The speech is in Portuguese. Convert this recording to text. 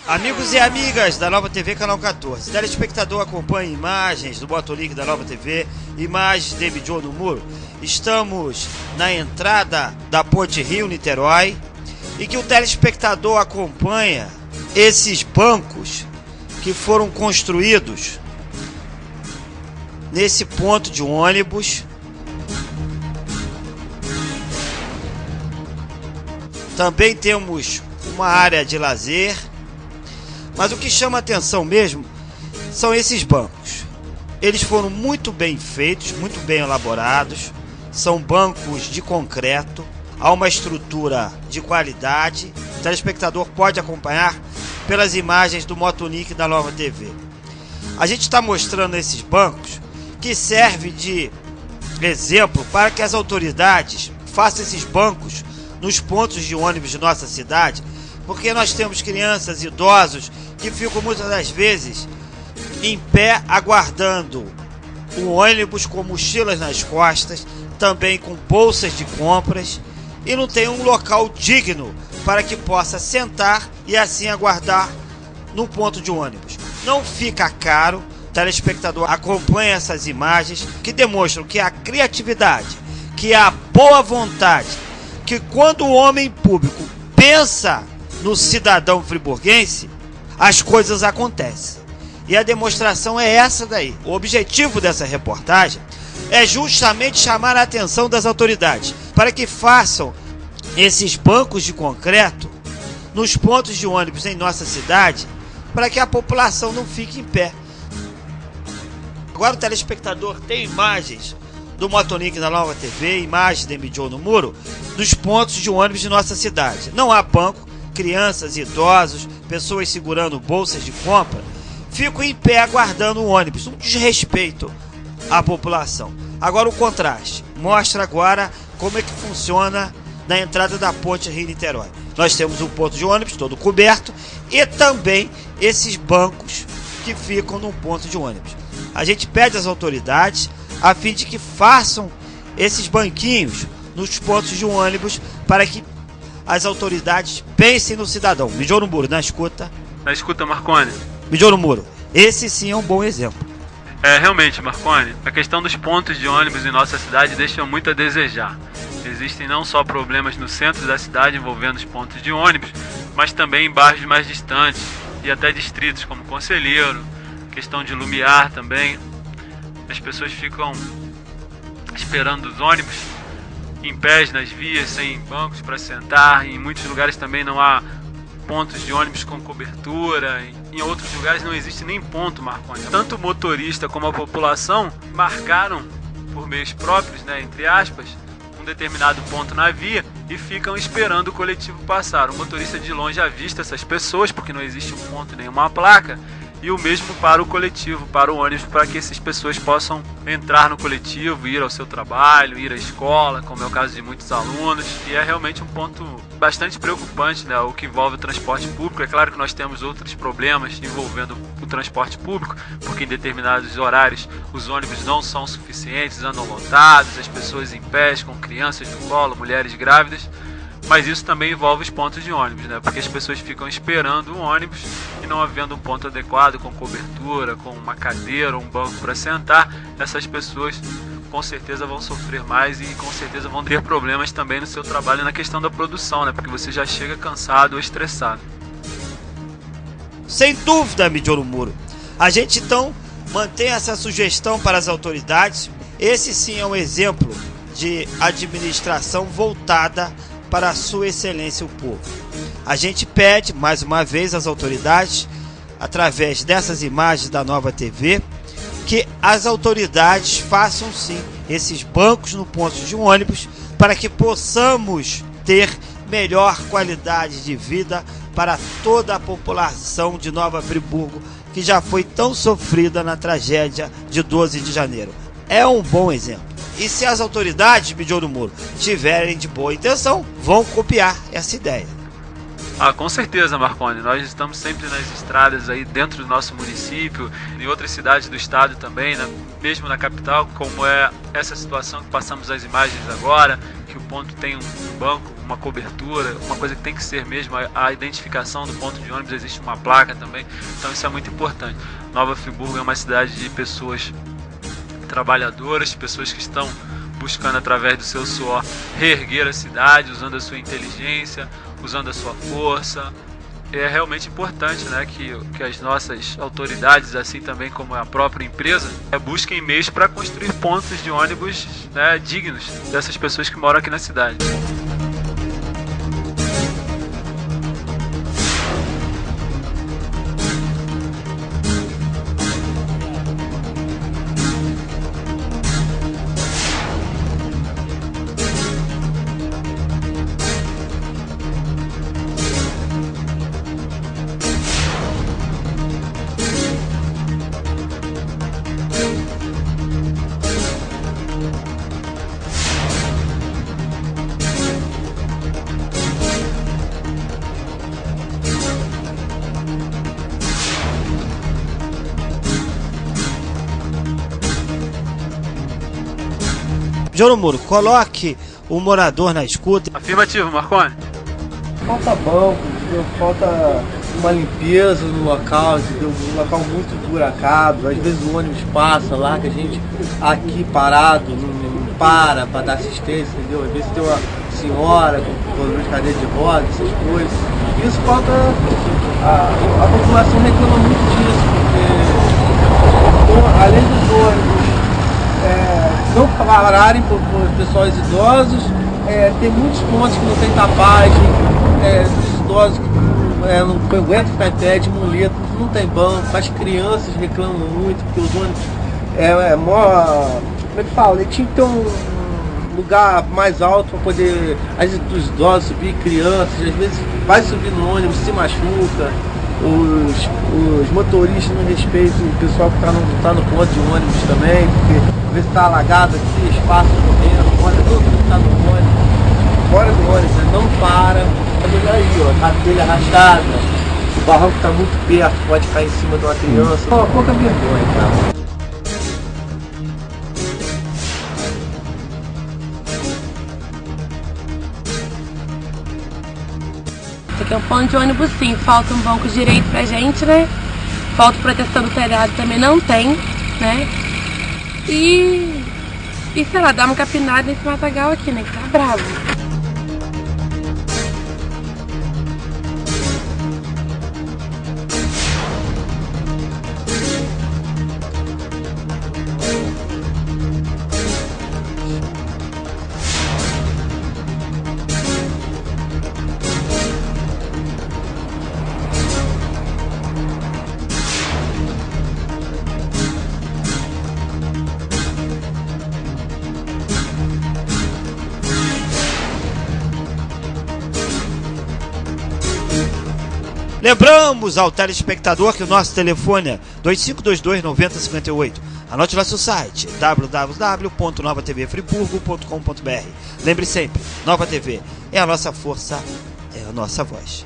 Amigos e amigas da Nova TV Canal 14, telespectador acompanha imagens do Motolink da Nova TV, imagens de Mijon no Muro. Estamos na entrada da Ponte Rio-Niterói e que o telespectador acompanha esses bancos que foram construídos nesse ponto de ônibus. Também temos uma área de lazer. Mas o que chama atenção mesmo são esses bancos. Eles foram muito bem feitos, muito bem elaborados. São bancos de concreto, há uma estrutura de qualidade. O telespectador pode acompanhar pelas imagens do Motolink da Nova TV. A gente está mostrando esses bancos que servem de exemplo para que as autoridades façam esses bancos nos pontos de ônibus de nossa cidade, porque nós temos crianças e idosos que ficam muitas das vezes em pé aguardando o ônibus com mochilas nas costas, também com bolsas de compras, e não tem um local digno para que possa sentar e assim aguardar no ponto de ônibus. Não fica caro, o telespectador acompanha essas imagens que demonstram que a criatividade, que a boa vontade, que quando o homem público pensa no cidadão friburguense, as coisas acontecem. E a demonstração é essa daí. O objetivo dessa reportagem é justamente chamar a atenção das autoridades para que façam esses bancos de concreto nos pontos de ônibus em nossa cidade, para que a população não fique em pé. Agora o telespectador tem imagens do Motolink da Nova TV, imagens de Mijon no Muro, dos pontos de ônibus de nossa cidade. Não há banco. Crianças, idosos, pessoas segurando bolsas de compra, ficam em pé aguardando o ônibus. Um desrespeito à população. Agora o contraste. Mostra agora como é que funciona na entrada da Ponte Rio-Niterói. Nós temos um ponto de ônibus todo coberto e também esses bancos que ficam num ponto de ônibus. A gente pede às autoridades a fim de que façam esses banquinhos nos pontos de ônibus para que as autoridades pensem no cidadão. Mijon no Muro, na escuta. Na escuta, Marconi. Mijon no Muro. Esse sim é um bom exemplo. Realmente, Marconi, a questão dos pontos de ônibus em nossa cidade deixa muito a desejar. Existem não só problemas no centro da cidade envolvendo os pontos de ônibus, mas também em bairros mais distantes e até distritos como Conselheiro, questão de lumiar também. As pessoas ficam esperando os ônibus em pés nas vias, sem bancos para sentar. Em muitos lugares também não há pontos de ônibus com cobertura. Em outros lugares não existe nem ponto, Marconi. Tanto o motorista como a população marcaram por meios próprios, entre aspas, um determinado ponto na via e ficam esperando o coletivo passar. O motorista de longe avista essas pessoas, porque não existe um ponto, nenhuma placa, e o mesmo para o coletivo, para o ônibus, para que essas pessoas possam entrar no coletivo, ir ao seu trabalho, ir à escola, como é o caso de muitos alunos. E é realmente um ponto bastante preocupante, o que envolve o transporte público. É claro que nós temos outros problemas envolvendo o transporte público, porque em determinados horários os ônibus não são suficientes, andam lotados, as pessoas em pés, com crianças no colo, mulheres grávidas. Mas isso também envolve os pontos de ônibus, porque as pessoas ficam esperando o ônibus e não havendo um ponto adequado, com cobertura, com uma cadeira ou um banco para sentar, essas pessoas com certeza vão sofrer mais e com certeza vão ter problemas também no seu trabalho na questão da produção, porque você já chega cansado ou estressado. Sem dúvida, Mijon no Muro. A gente então mantém essa sugestão para as autoridades. Esse sim é um exemplo de administração voltada para a sua excelência o povo. A gente pede mais uma vez às autoridades, através dessas imagens da Nova TV, que as autoridades façam sim esses bancos no ponto de ônibus para que possamos ter melhor qualidade de vida para toda a população de Nova Friburgo, que já foi tão sofrida na tragédia de 12 de janeiro. É um bom exemplo. E se as autoridades, Mijon no Muro, tiverem de boa intenção, vão copiar essa ideia. Com certeza, Marconi. Nós estamos sempre nas estradas aí dentro do nosso município, em outras cidades do estado também, mesmo na capital, como é essa situação que passamos as imagens agora, que o ponto tem um banco uma cobertura, uma coisa que tem que ser mesmo a identificação do ponto de ônibus, existe uma placa também, então isso é muito importante. Nova Friburgo é uma cidade de pessoas trabalhadoras, pessoas que estão buscando através do seu suor reerguer a cidade, usando a sua inteligência, usando a sua força. É realmente importante, né, que as nossas autoridades, assim também como a própria empresa, busquem meios para construir pontos de ônibus, né, dignos dessas pessoas que moram aqui na cidade. Joromuro, coloque o morador na escuta. Afirmativo, Marconi. Falta banco, entendeu? Falta uma limpeza no local, entendeu? Um local muito buracado. Às vezes o ônibus passa lá, que a gente aqui parado não para dar assistência, entendeu? Às vezes tem uma senhora com problema de cadeira de roda, essas coisas. E isso falta. A população reclama muito disso, porque além dos ônibus não pararem por pessoas idosos, tem muitos pontos que não tem tapagem, dos idosos que não aguentam ficar em pé, de muleta, não tem banco, as crianças reclamam muito, porque os ônibus como é que fala? Ele tinha que ter um lugar mais alto para poder os idosos subir, crianças, às vezes vai subir no ônibus, se machuca. Os motoristas não respeitam o pessoal que está no ponto de ônibus também, porque às vezes está alagado aqui, espaço correndo, olha todo mundo está no ônibus, fora do ônibus, não para. Olha aí, ó, a telha arrastada, o barranco está muito perto, pode cair em cima de uma criança. Pouca vergonha, cara. Isso aqui é um ponto de ônibus, sim. Falta um banco direito pra gente, né? Falta proteção do telhado, também não tem, né? E sei lá, dá uma capinada nesse matagal aqui, né? Que tá bravo. Lembramos ao telespectador que o nosso telefone é 2522-9058. Anote nosso site www.novatvfriburgo.com.br. Lembre sempre, Nova TV é a nossa força, é a nossa voz.